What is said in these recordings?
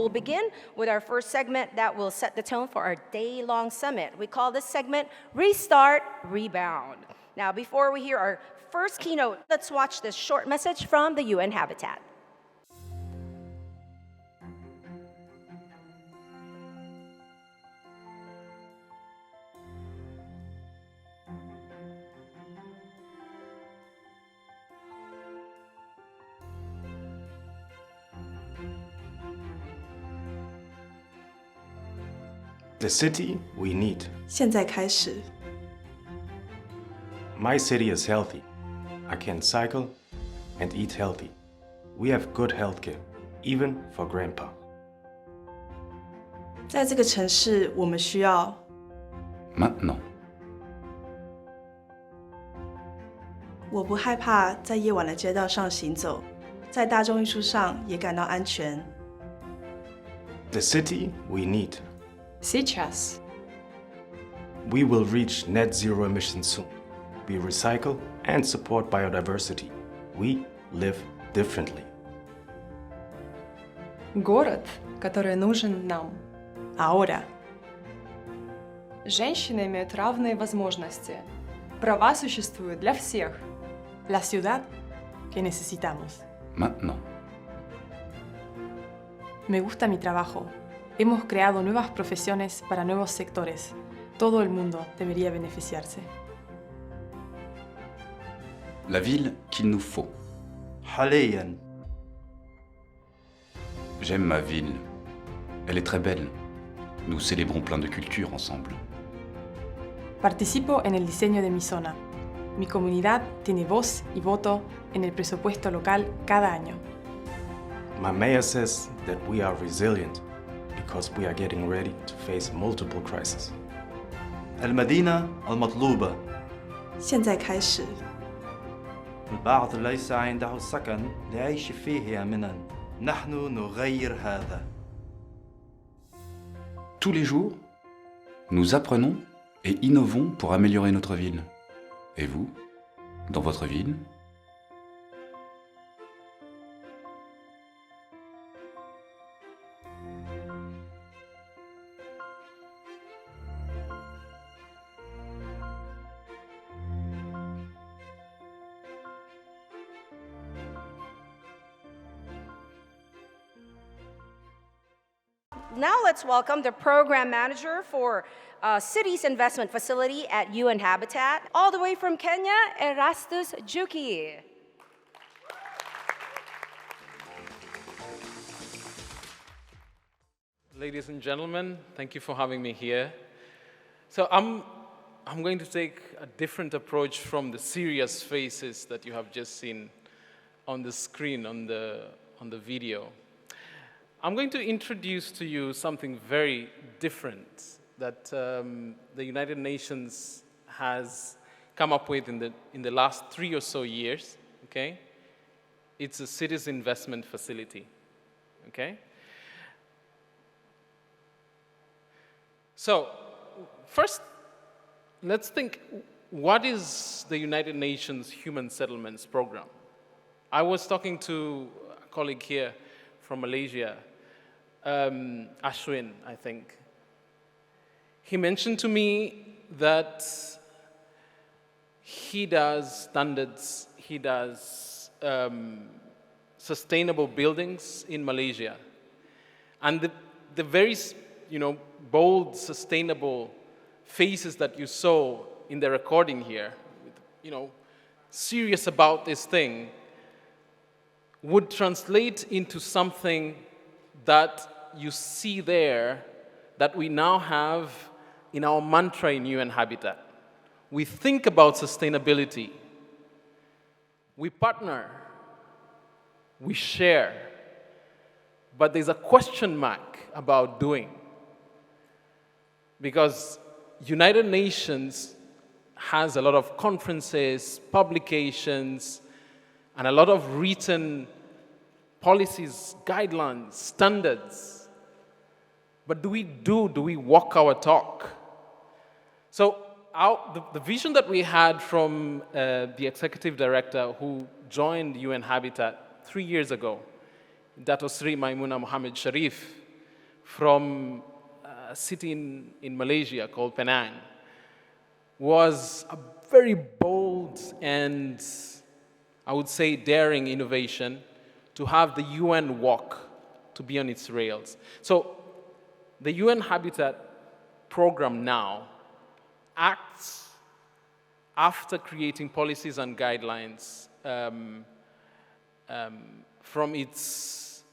we'll begin with our first segment that will set the tone for our day-long summit. We call this segment Restart, Rebound. Now, before we hear our first keynote, let's watch this short message from the UN Habitat. The city we need. 现在开始， My city is healthy. I can cycle and eat healthy. We have good healthcare, even for grandpa. 在这个城市，我们需要 Maintenant. 我不害怕在夜晚的街道上行走，在大众运输上也感到安全。 The city we need. Сейчас. We will reach net zero emissions soon. We recycle and support biodiversity. We live differently. Город, который нужен нам. Ahora, Женщины имеют равные возможности. Права существуют для всех. la ciudad que necesitamos. Maintenant. Me gusta mi trabajo. Hemos creado nuevas profesiones para nuevos sectores. Todo el mundo debería beneficiarse. La ville qu'il nous faut. حالياً. J'aime ma ville. Elle est très belle. Nous célébrons plein de cultures ensemble. Participo en el diseño de mi zona. Mi comunidad tiene voz y voto en el presupuesto local cada año. My mayor says that we are resilient because we are getting ready to face multiple crises. المدينة المطلوبة. 现在开始， البعض ليس عنده سكن ليعيش فيه آمناً. نحن نغير هذا. Tous les jours, nous apprenons et innovons pour améliorer notre ville. Et vous, dans votre ville? Now let's welcome the program manager for Cities Investment Facility at UN Habitat, all the way from Kenya, Erastus Ndugire. Ladies and gentlemen, thank you for having me here. So I'm going to take a different approach from the serious faces that you have just seen on the screen, on the video. I'm going to introduce to you something very different that the United Nations has come up with in the last 3 or so years, okay? It's a cities investment facility, okay? So, first, let's think, what is the United Nations Human Settlements Program? I was talking to a colleague here from Malaysia, Ashwin, I think. He mentioned to me that he does standards, he does sustainable buildings in Malaysia. And the very, bold, sustainable faces that you saw in the recording here, serious about this thing, would translate into something that you see there that we now have in our mantra in UN Habitat. We think about sustainability. We partner. We share. But there's a question mark about doing. Because United Nations has a lot of conferences, publications, and a lot of written policies, guidelines, standards. But do we walk our talk? So the vision that we had from the executive director who joined UN Habitat 3 years ago, Dato Sri Maimuna Mohammed Sharif, from a city in Malaysia called Penang was a very bold and, I would say, daring innovation to have the UN walk to be on its rails. So the UN Habitat program now acts after creating policies and guidelines from its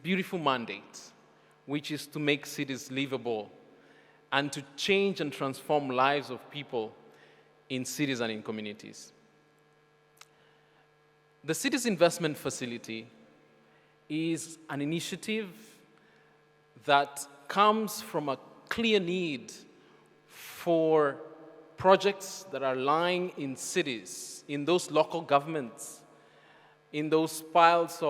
beautiful mandate, which is to make cities livable and to change and transform lives of people in cities and in communities. The Cities Investment Facility is an initiative that comes from a clear need for projects that are lying in cities, in those local governments, in those piles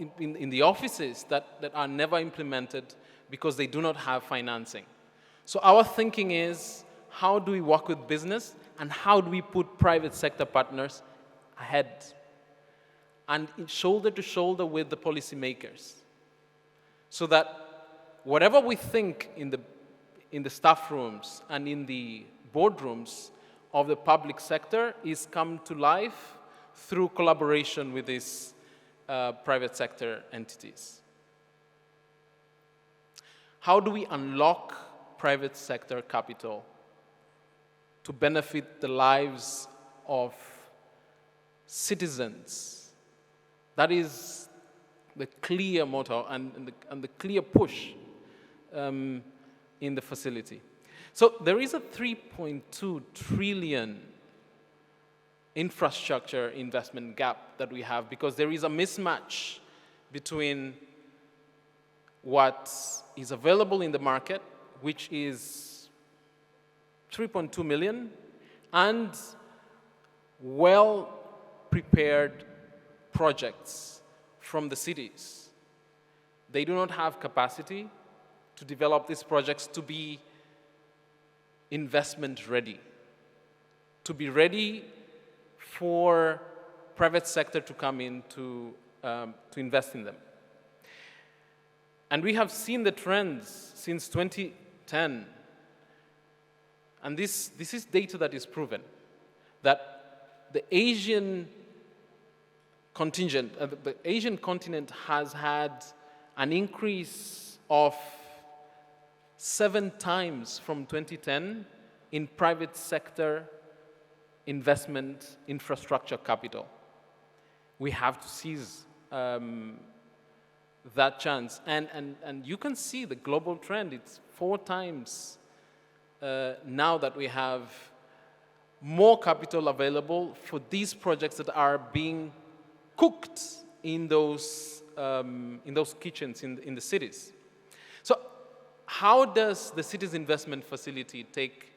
in the offices that are never implemented because they do not have financing. So our thinking is, how do we work with business and how do we put private sector partners ahead and shoulder to shoulder with the policymakers, so that whatever we think in the staff rooms and in the boardrooms of the public sector is come to life through collaboration with these private sector entities. How do we unlock private sector capital to benefit the lives of citizens? That is the clear motto and the clear push in the facility. So there is a 3.2 trillion infrastructure investment gap that we have because there is a mismatch between what is available in the market, which is 3.2 million, and well-prepared projects from the cities. They do not have capacity to develop these projects to be investment ready, to be ready for private sector to come in to invest in them. And we have seen the trends since 2010. And this is data that is proven, that the Asian contingent, the Asian continent has had an increase of 7 times from 2010 in private sector investment infrastructure capital. We have to seize that chance. And you can see the global trend. It's 4 times now that we have more capital available for these projects that are being cooked in those kitchens in the cities. So how does the Cities Investment Facility take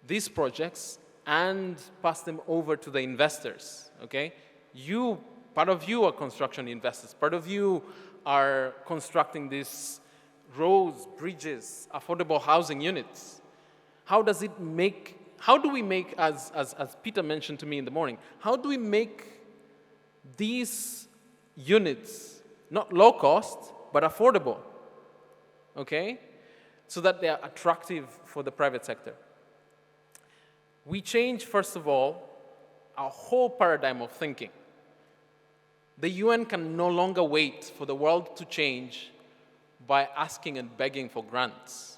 these projects and pass them over to the investors? Okay, part of you are construction investors, part of you are constructing these roads, bridges, affordable housing units. How do we make, as Peter mentioned to me in the morning, how do we make these units not low cost, but affordable, okay? So that they are attractive for the private sector. We change, first of all, our whole paradigm of thinking. The UN can no longer wait for the world to change by asking and begging for grants.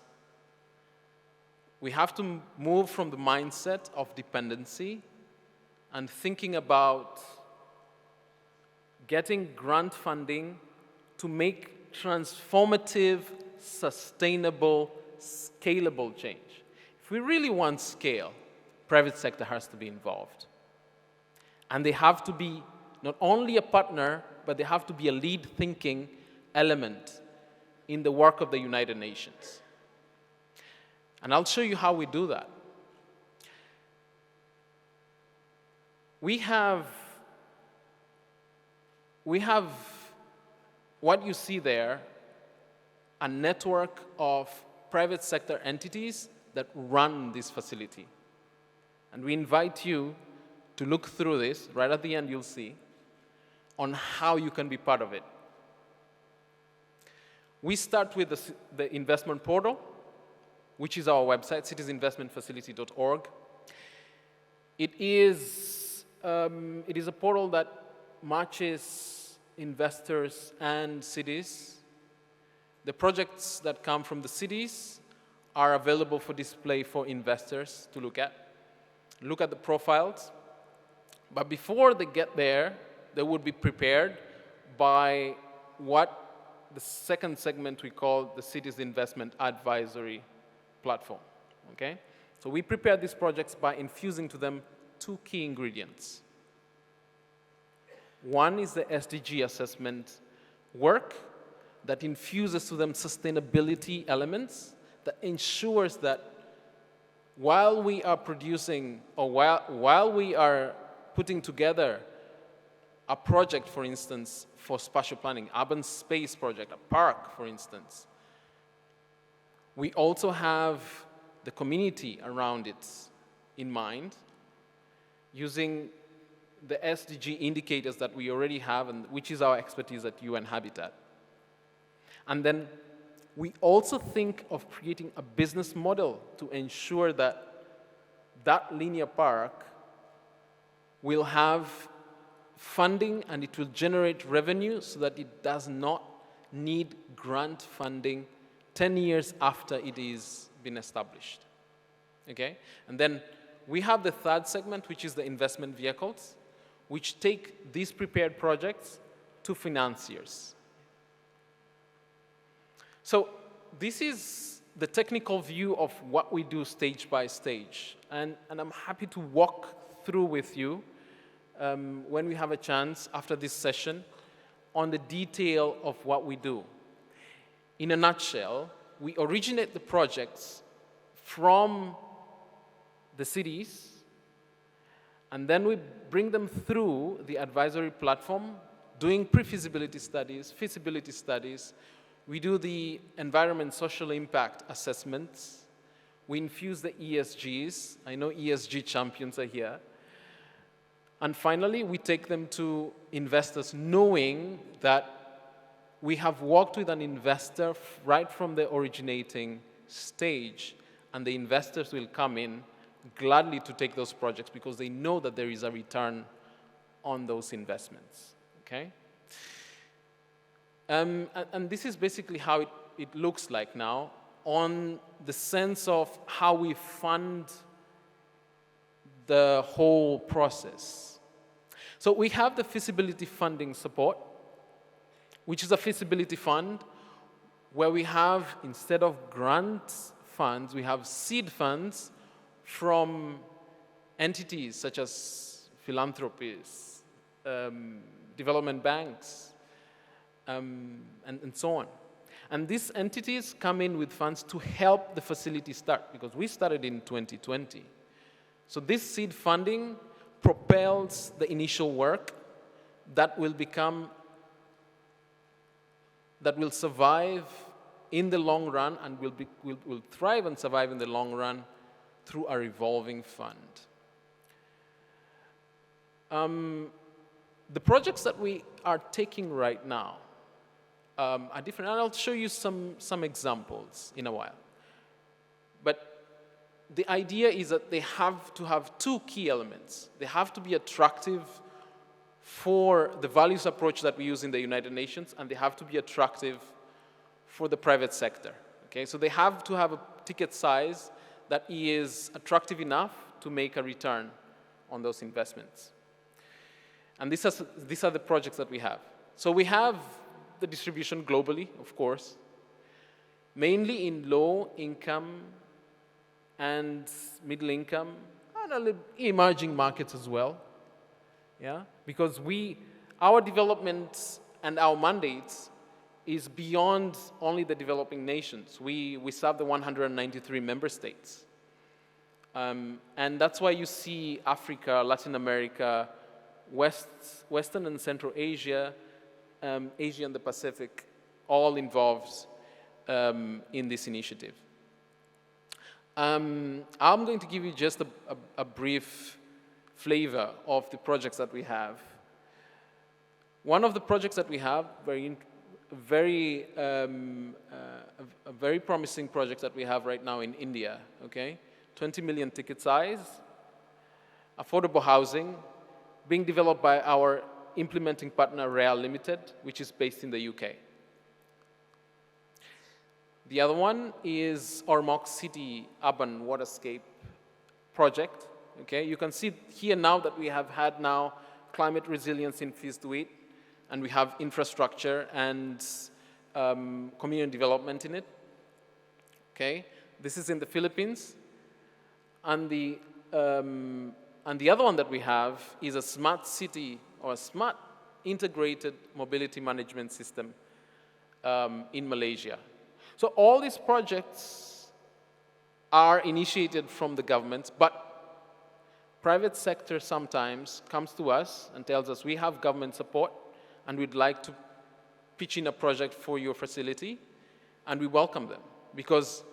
We have to move from the mindset of dependency and thinking about getting grant funding to make transformative, sustainable, scalable change. If we really want scale, private sector has to be involved. And they have to be not only a partner, but they have to be a lead thinking element in the work of the United Nations. And I'll show you how we do that. We have what you see there, a network of private sector entities that run this facility. And we invite you to look through this. Right at the end, you'll see on how you can be part of it. We start with the investment portal, which is our website, citiesinvestmentfacility.org. It is a portal that matches investors and cities. The projects that come from the cities are available for display for investors to look at. Look at the profiles. But before they get there, they would be prepared by what the second segment we call the Cities Investment Advisory Platform. Okay? So we prepare these projects by infusing to them two key ingredients. One is the SDG assessment work that infuses to them sustainability elements that ensures that while we are producing, or while we are putting together a project, for instance, for spatial planning, urban space project, a park, for instance, we also have the community around it in mind, using the SDG indicators that we already have, and which is our expertise at UN Habitat. And then we also think of creating a business model to ensure that that linear park will have funding and it will generate revenue so that it does not need grant funding 10 years after it is been established. Okay? And then we have the third segment, which is the investment vehicles, which take these prepared projects to financiers. So this is the technical view of what we do stage by stage. And I'm happy to walk through with you when we have a chance after this session on the detail of what we do. In a nutshell, we originate the projects from the cities, and then we bring them through the advisory platform, doing pre-feasibility studies, feasibility studies. We do the environment social impact assessments. We infuse the ESGs. I know ESG champions are here. And finally, we take them to investors knowing that we have worked with an investor right from the originating stage, and the investors will come in gladly to take those projects because they know that there is a return on those investments, okay? And this is basically how it looks like now on the sense of how we fund the whole process. So we have the feasibility funding support, which is a feasibility fund where we have, instead of grant funds, we have seed funds from entities such as philanthropies, development banks, and so on. And these entities come in with funds to help the facility start, because we started in 2020. So this seed funding propels the initial work that will survive in the long run and will thrive and survive in the long run through a revolving fund. The projects that we are taking right now are different, and I'll show you some examples in a while. But the idea is that they have to have two key elements. They have to be attractive for the values approach that we use in the United Nations, and they have to be attractive for the private sector. Okay? So they have to have a ticket size that is attractive enough to make a return on those investments. And these are the projects that we have. So we have the distribution globally, of course, mainly in low income and middle income, and a little emerging markets as well. Yeah? Because our development and our mandates is beyond only the developing nations. We serve the 193 member states. And that's why you see Africa, Latin America, Western and Central Asia, Asia and the Pacific, all involved in this initiative. I'm going to give you just a brief flavor of the projects that we have. One of the projects that we have, very, a very promising project that we have right now in India, okay? 20 million ticket size, affordable housing, being developed by our implementing partner, Real Limited, which is based in the UK. The other one is Ormoc City Urban Waterscape project. Okay, you can see here now that we have had now climate resilience infused with it, and we have infrastructure and community development in it. Okay, this is in the Philippines, and the other one that we have is a smart city or a smart integrated mobility management system in Malaysia. So all these projects are initiated from the government, but private sector sometimes comes to us and tells us we have government support and we'd like to pitch in a project for your facility, and we welcome them, because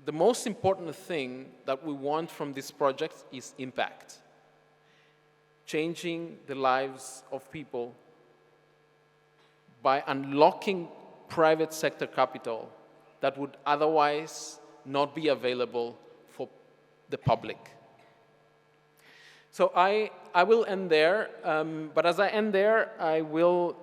the most important thing that we want from this project is impact. Changing the lives of people by unlocking private sector capital that would otherwise not be available for the public. So I will end there, but as I end there, I will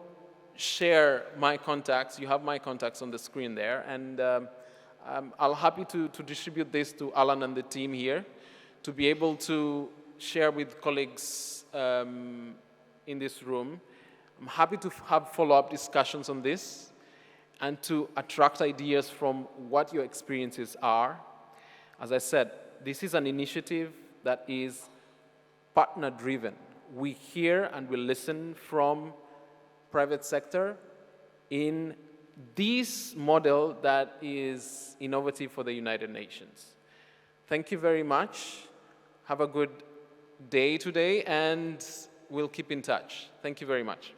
share my contacts. You have my contacts on the screen there, and I'm happy to distribute this to Alan and the team here to be able to share with colleagues in this room. I'm happy to have follow-up discussions on this and to attract ideas from what your experiences are. As I said, this is an initiative that is partner-driven. We hear and we listen from private sector in this model that is innovative for the United Nations. Thank you very much. Have a good day today, and we'll keep in touch. Thank you very much.